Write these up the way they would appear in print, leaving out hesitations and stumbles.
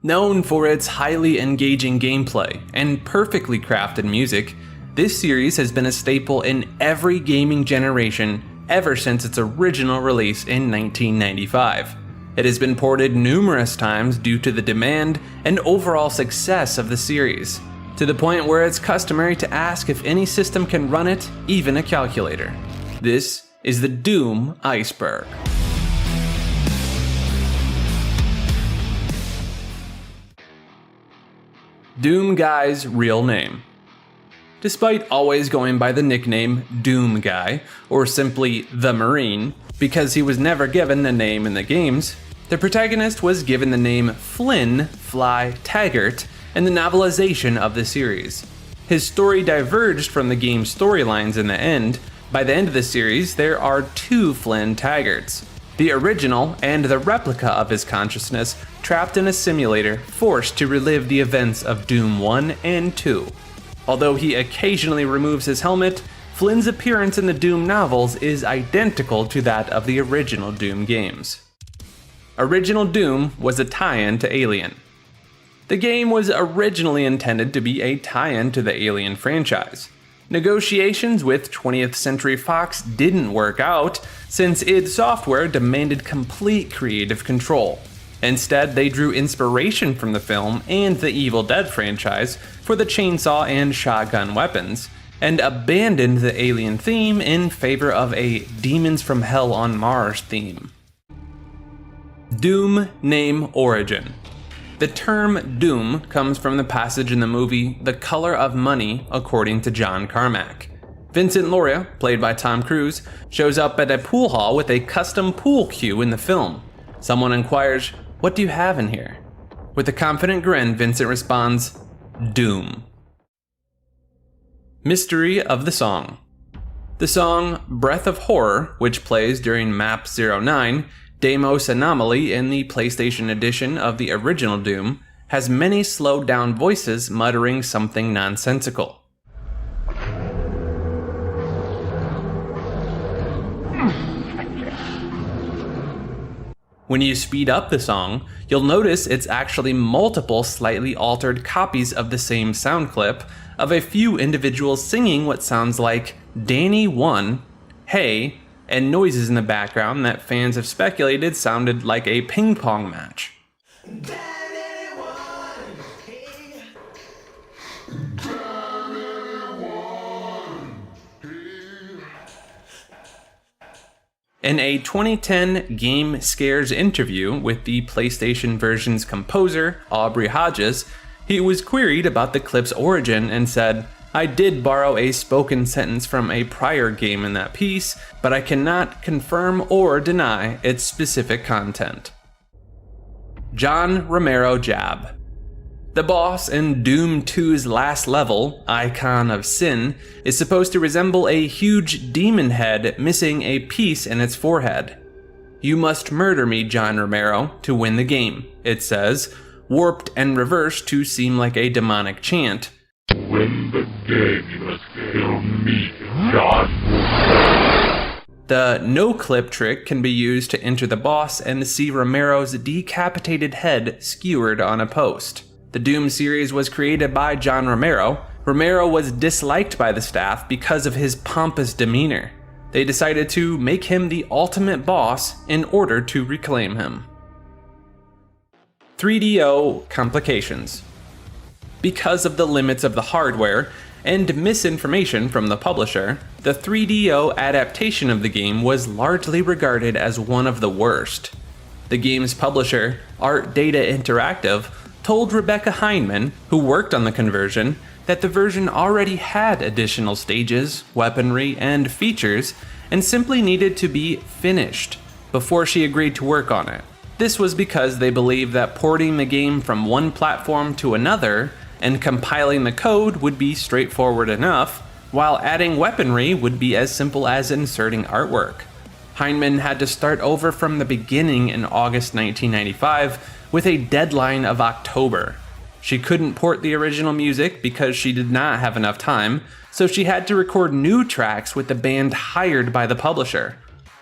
Known for its highly engaging gameplay and perfectly crafted music, this series has been a staple in every gaming generation ever since its original release in 1995. It has been ported numerous times due to the demand and overall success of the series, to the point where it's customary to ask if any system can run it, even a calculator. This is the Doom Iceberg. Doomguy's real name. Despite always going by the nickname Doomguy, or simply the Marine, because he was never given a name in the games, the protagonist was given the name Flynn Fly Taggart in the novelization of the series. His story diverged from the game's storylines in the end. By the end of the series, there are two Flynn Taggarts, the original and the replica of his consciousness, trapped in a simulator, forced to relive the events of Doom 1 and 2. Although he occasionally removes his helmet, Flynn's appearance in the Doom novels is identical to that of the original Doom games. Original Doom was a tie-in to Alien. The game was originally intended to be a tie-in to the Alien franchise. Negotiations with 20th Century Fox didn't work out, since id Software demanded complete creative control. Instead, they drew inspiration from the film and the Evil Dead franchise for the chainsaw and shotgun weapons, and abandoned the Alien theme in favor of a Demons from Hell on Mars theme. Doom name origin. The term Doom comes from the passage in the movie The Color of Money, according to John Carmack. Vincent Lauria, played by Tom Cruise, shows up at a pool hall with a custom pool cue in the film. Someone inquires, "What do you have in here?" With a confident grin, Vincent responds, "Doom." Mystery of the song. The song Breath of Horror, which plays during Map 09, Deimos Anomaly in the PlayStation edition of the original Doom, has many slowed down voices muttering something nonsensical. When you speed up the song, you'll notice it's actually multiple slightly altered copies of the same sound clip of a few individuals singing what sounds like Danny 1, Hey, and noises in the background that fans have speculated sounded like a ping pong match. In a 2010 Game Scares interview with the PlayStation version's composer, Aubrey Hodges, he was queried about the clip's origin and said, "I did borrow a spoken sentence from a prior game in that piece, but I cannot confirm or deny its specific content." John Romero jab. The boss in Doom 2's last level, Icon of Sin, is supposed to resemble a huge demon head missing a piece in its forehead. "You must murder me, John Romero, to win the game," it says, warped and reversed to seem like a demonic chant. "Win the game, you must kill me, John." The no-clip trick can be used to enter the boss and see Romero's decapitated head skewered on a post. The Doom series was created by John Romero. Romero was disliked by the staff because of his pompous demeanor. They decided to make him the ultimate boss in order to reclaim him. 3DO complications. Because of the limits of the hardware and misinformation from the publisher, the 3DO adaptation of the game was largely regarded as one of the worst. The game's publisher, Art Data Interactive, told Rebecca Heineman, who worked on the conversion, that the version already had additional stages, weaponry, and features, and simply needed to be finished before she agreed to work on it. This was because they believed that porting the game from one platform to another and compiling the code would be straightforward enough, while adding weaponry would be as simple as inserting artwork. Heineman had to start over from the beginning in August 1995 with a deadline of October. She couldn't port the original music because she did not have enough time, so she had to record new tracks with the band hired by the publisher.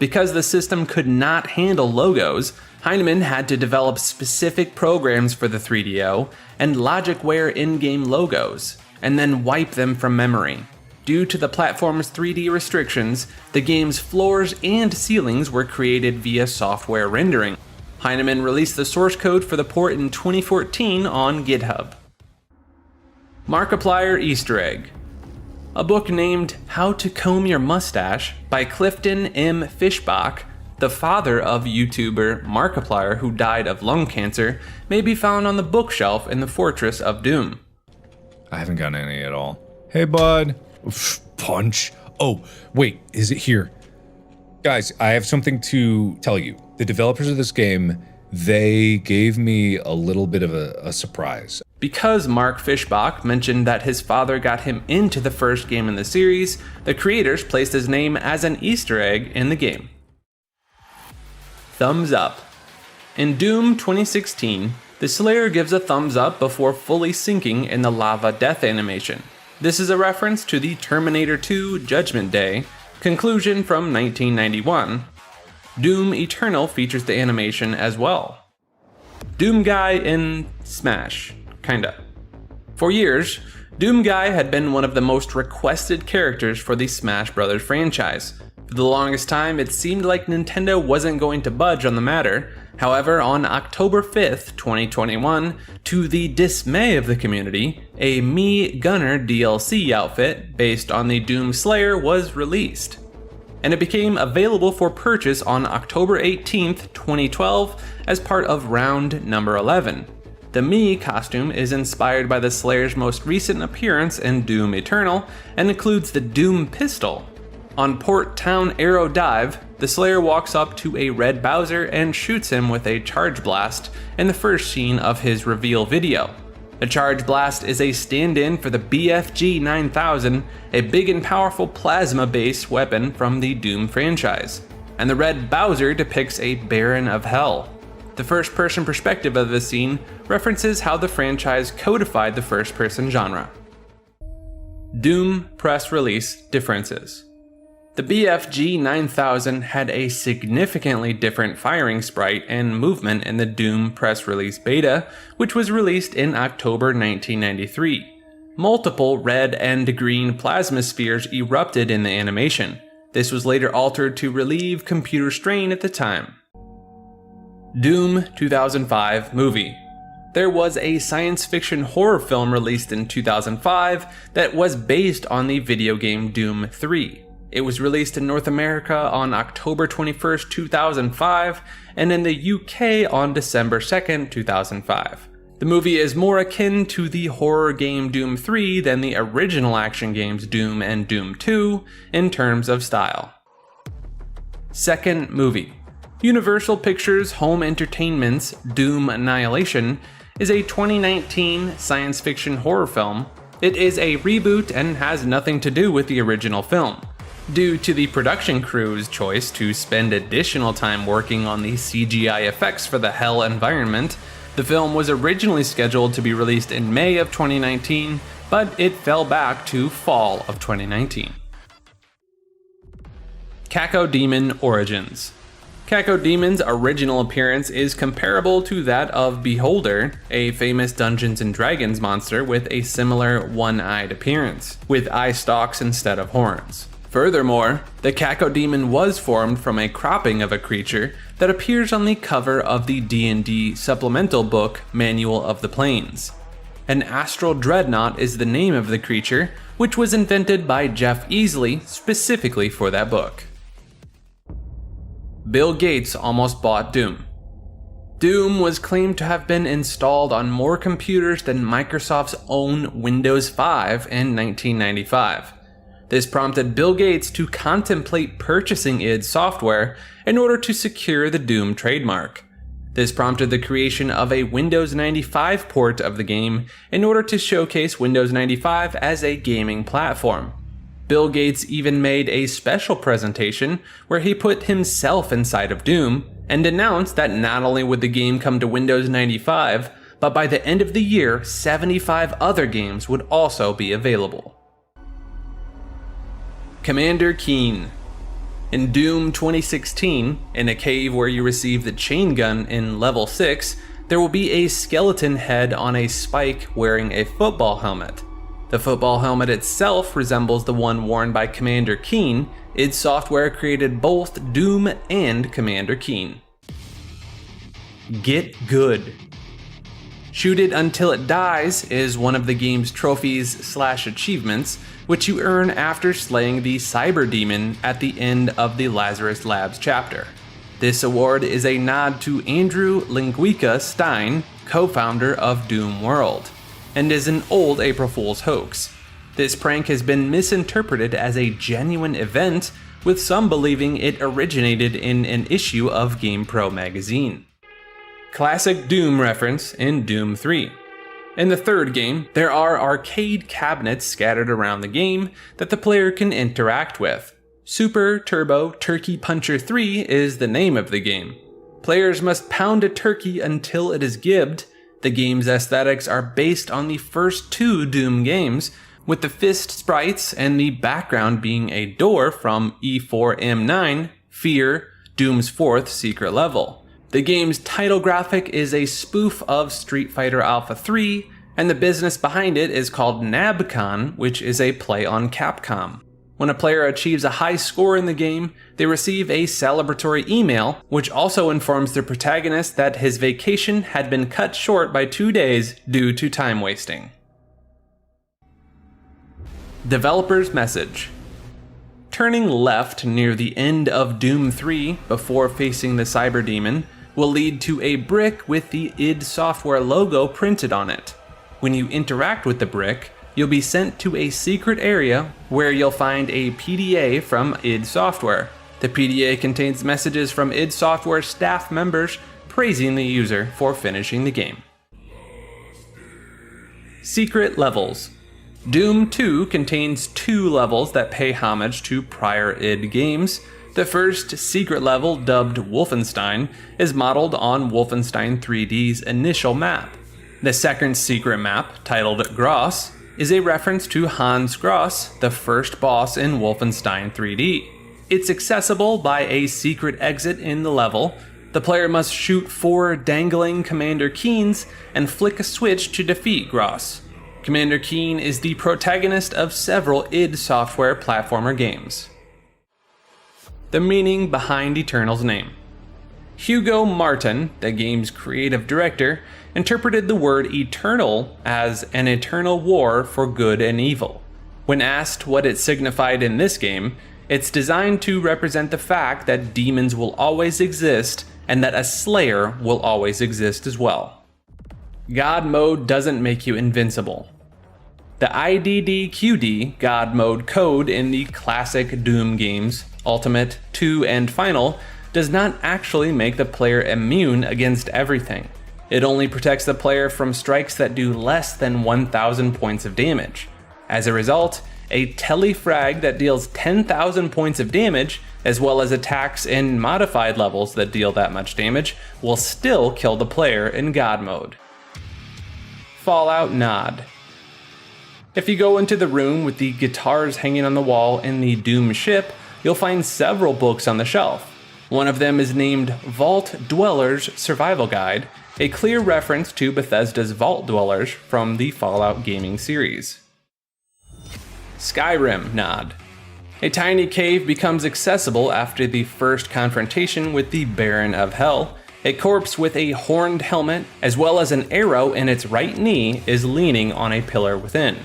Because the system could not handle logos, Heinemann had to develop specific programs for the 3DO and logicware in-game logos, and then wipe them from memory. Due to the platform's 3D restrictions, the game's floors and ceilings were created via software rendering. Heinemann released the source code for the port in 2014 on GitHub. Markiplier Easter Egg. A book named How to Comb Your Mustache by Clifton M. Fishbach, the father of YouTuber Markiplier who died of lung cancer, may be found on the bookshelf in the Fortress of Doom. I haven't gotten any at all. Hey, bud. Punch. Oh, wait, is it here? Guys, I have something to tell you. The developers of this game, they gave me a little bit of a surprise. Because Mark Fishbach mentioned that his father got him into the first game in the series, the creators placed his name as an Easter egg in the game. Thumbs up. In Doom 2016, the Slayer gives a thumbs up before fully sinking in the lava death animation. This is a reference to the Terminator 2 Judgment Day conclusion from 1991. Doom Eternal features the animation as well. Doomguy in Smash. Kinda. For years, Doomguy had been one of the most requested characters for the Smash Bros. Franchise. For the longest time, it seemed like Nintendo wasn't going to budge on the matter. However, on October 5th, 2021, to the dismay of the community, a Me Gunner DLC outfit based on the Doom Slayer was released. And it became available for purchase on October 18th, 2012 as part of round number 11. The Me costume is inspired by the Slayer's most recent appearance in Doom Eternal and includes the Doom pistol. On Port Town Arrow Dive, the Slayer walks up to a red Bowser and shoots him with a charge blast in the first scene of his reveal video. The charge blast is a stand-in for the BFG 9000, a big and powerful plasma-based weapon from the Doom franchise. And the red Bowser depicts a Baron of Hell. The first-person perspective of this scene references how the franchise codified the first-person genre. Doom press release differences. The BFG 9000 had a significantly different firing sprite and movement in the Doom press release beta, which was released in October 1993. Multiple red and green plasma spheres erupted in the animation. This was later altered to relieve computer strain at the time. Doom 2005 movie. There was a science fiction horror film released in 2005 that was based on the video game Doom 3. It was released in North America on October 21st, 2005, and in the UK on December 2nd, 2005. The movie is more akin to the horror game Doom 3 than the original action games Doom and Doom 2 in terms of style. Second movie. Universal Pictures Home Entertainment's Doom Annihilation is a 2019 science fiction horror film. It is a reboot and has nothing to do with the original film. Due to the production crew's choice to spend additional time working on the CGI effects for the Hell environment, the film was originally scheduled to be released in May of 2019, but it fell back to fall of 2019. Cacodemon Origins. Cacodemon's original appearance is comparable to that of Beholder, a famous Dungeons & Dragons monster with a similar one-eyed appearance, with eye stalks instead of horns. Furthermore, the Cacodemon was formed from a cropping of a creature that appears on the cover of the D&D supplemental book Manual of the Planes. An astral dreadnought is the name of the creature, which was invented by Jeff Easley specifically for that book. Bill Gates almost bought Doom. Doom was claimed to have been installed on more computers than Microsoft's own Windows 5 in 1995. This prompted Bill Gates to contemplate purchasing id Software in order to secure the Doom trademark. This prompted the creation of a Windows 95 port of the game in order to showcase Windows 95 as a gaming platform. Bill Gates even made a special presentation where he put himself inside of Doom and announced that not only would the game come to Windows 95, but by the end of the year, 75 other games would also be available. Commander Keen. In Doom 2016, in a cave where you receive the chain gun in level 6, there will be a skeleton head on a spike wearing a football helmet. The football helmet itself resembles the one worn by Commander Keen. id Software created both Doom and Commander Keen. Get good. Shoot it until it dies is one of the game's trophies/achievements, which you earn after slaying the cyber demon at the end of the Lazarus Labs chapter. This award is a nod to Andrew Linguica Stein, co-founder of Doom World, and is an old April Fool's hoax. This prank has been misinterpreted as a genuine event, with some believing it originated in an issue of GamePro magazine. Classic Doom reference in Doom 3. In the third game, there are arcade cabinets scattered around the game that the player can interact with. Super Turbo Turkey Puncher 3 is the name of the game. Players must pound a turkey until it is gibbed. The game's aesthetics are based on the first two Doom games, with the fist sprites and the background being a door from E4M9, Fear, Doom's fourth secret level. The game's title graphic is a spoof of Street Fighter Alpha 3, and the business behind it is called Nabcon, which is a play on Capcom. When a player achieves a high score in the game, they receive a celebratory email, which also informs the protagonist that his vacation had been cut short by 2 days due to time wasting. Developer's message. Turning left near the end of Doom 3 before facing the cyber demon will lead to a brick with the id Software logo printed on it. When you interact with the brick, you'll be sent to a secret area where you'll find a PDA from id Software. The PDA contains messages from id Software staff members praising the user for finishing the game. Secret levels. Doom 2 contains 2 levels that pay homage to prior id games. The first secret level, dubbed Wolfenstein, is modeled on Wolfenstein 3D's initial map. The second secret map, titled Gross, is a reference to Hans Gross, the first boss in Wolfenstein 3D. It's accessible by a secret exit in the level. The player must shoot 4 dangling Commander Keens and flick a switch to defeat Gross. Commander Keen is the protagonist of several id Software platformer games. The meaning behind Eternal's name. Hugo Martin, the game's creative director, interpreted the word eternal as an eternal war for good and evil. When asked what it signified in this game, it's designed to represent the fact that demons will always exist and that a slayer will always exist as well. God mode doesn't make you invincible. The IDDQD God mode code in the classic Doom games, Ultimate, 2, and Final, does not actually make the player immune against everything. It only protects the player from strikes that do less than 1,000 points of damage. As a result, a telefrag that deals 10,000 points of damage, as well as attacks in modified levels that deal that much damage, will still kill the player in God mode. Fallout nod. If you go into the room with the guitars hanging on the wall in the Doom ship, you'll find several books on the shelf. One of them is named Vault Dwellers Survival Guide, a clear reference to Bethesda's Vault Dwellers from the Fallout gaming series. Skyrim nod. A tiny cave becomes accessible after the first confrontation with the Baron of Hell. A corpse with a horned helmet, as well as an arrow in its right knee, is leaning on a pillar within.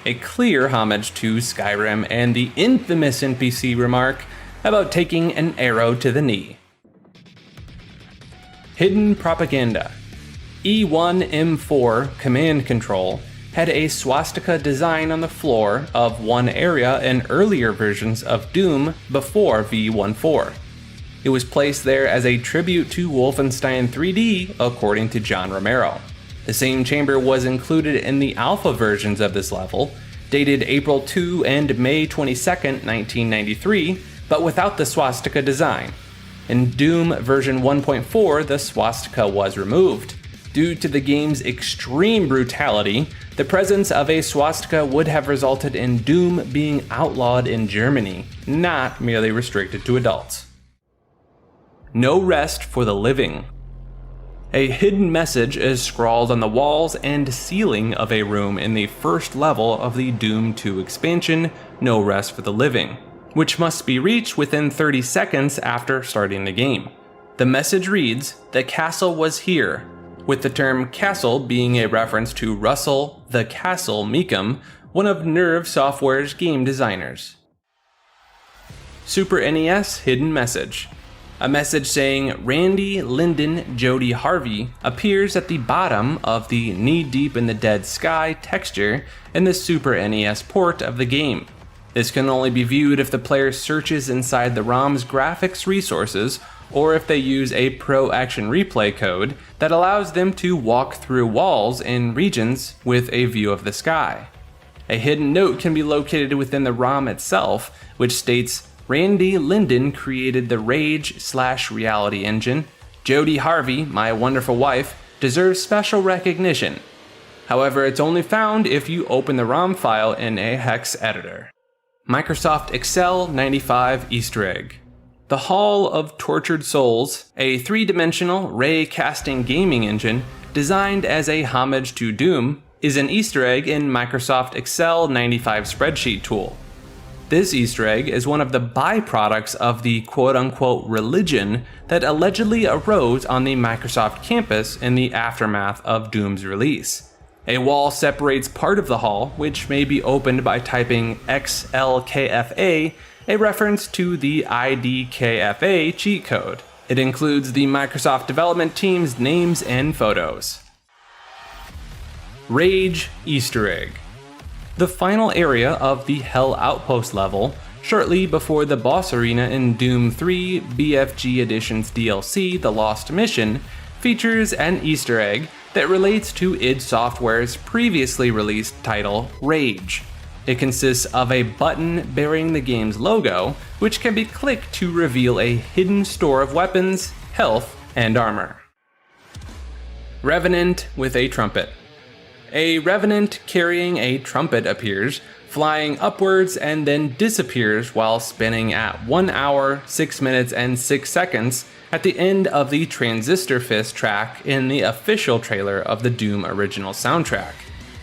A clear homage to Skyrim and the infamous NPC remark about taking an arrow to the knee. Hidden propaganda. E1M4 command control had a swastika design on the floor of one area in earlier versions of Doom before V14. It was placed there as a tribute to Wolfenstein 3D, according to John Romero. The same chamber was included in the alpha versions of this level, dated April 2 and May 22, 1993, but without the swastika design. In Doom version 1.4, the swastika was removed. Due to the game's extreme brutality, the presence of a swastika would have resulted in Doom being outlawed in Germany, not merely restricted to adults. No rest for the living. A hidden message is scrawled on the walls and ceiling of a room in the first level of the Doom 2 expansion, No Rest for the Living, which must be reached within 30 seconds after starting the game. The message reads, "The castle was here," with the term castle being a reference to Russell the Castle Meekum, one of Nerve Software's game designers. Super NES Hidden Message. A message saying Randy, Lyndon, Jody Harvey appears at the bottom of the knee-deep in the dead sky texture in the Super NES port of the game. This can only be viewed if the player searches inside the ROM's graphics resources or if they use a Pro Action Replay code that allows them to walk through walls in regions with a view of the sky. A hidden note can be located within the ROM itself, which states, Randy Lyndon created the Rage/Reality engine. Jody Harvey, my wonderful wife, deserves special recognition. However, it's only found if you open the ROM file in a hex editor. Microsoft Excel 95 Easter egg. The Hall of Tortured Souls, a three-dimensional ray-casting gaming engine designed as a homage to Doom, is an Easter egg in Microsoft Excel 95 spreadsheet tool. This Easter egg is one of the byproducts of the quote-unquote religion that allegedly arose on the Microsoft campus in the aftermath of Doom's release. A wall separates part of the hall, which may be opened by typing XLKFA, a reference to the IDKFA cheat code. It includes the Microsoft development team's names and photos. Rage Easter egg. The final area of the Hell Outpost level, shortly before the boss arena in Doom 3 BFG Edition's DLC The Lost Mission, features an Easter egg that relates to id Software's previously released title, Rage. It consists of a button bearing the game's logo, which can be clicked to reveal a hidden store of weapons, health, and armor. Revenant with a trumpet. A revenant carrying a trumpet appears, flying upwards and then disappears while spinning at 1 hour, 6 minutes, and 6 seconds at the end of the Transistor Fist track in the official trailer of the Doom original soundtrack.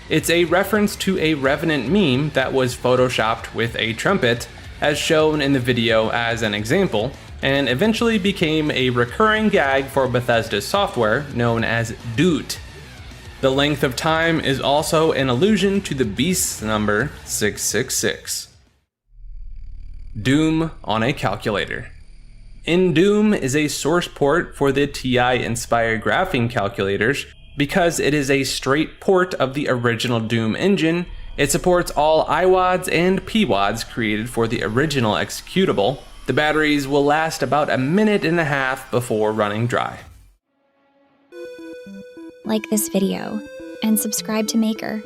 It's a reference to a Revenant meme that was photoshopped with a trumpet, as shown in the video as an example, and eventually became a recurring gag for Bethesda's software known as Doot. The length of time is also an allusion to the beast's number 666. Doom on a calculator. In Doom is a source port for the TI-inspired graphing calculators. Because it is a straight port of the original Doom engine, it supports all IWADs and PWADs created for the original executable. The batteries will last about a minute and a half before running dry. Like this video and subscribe to Maker.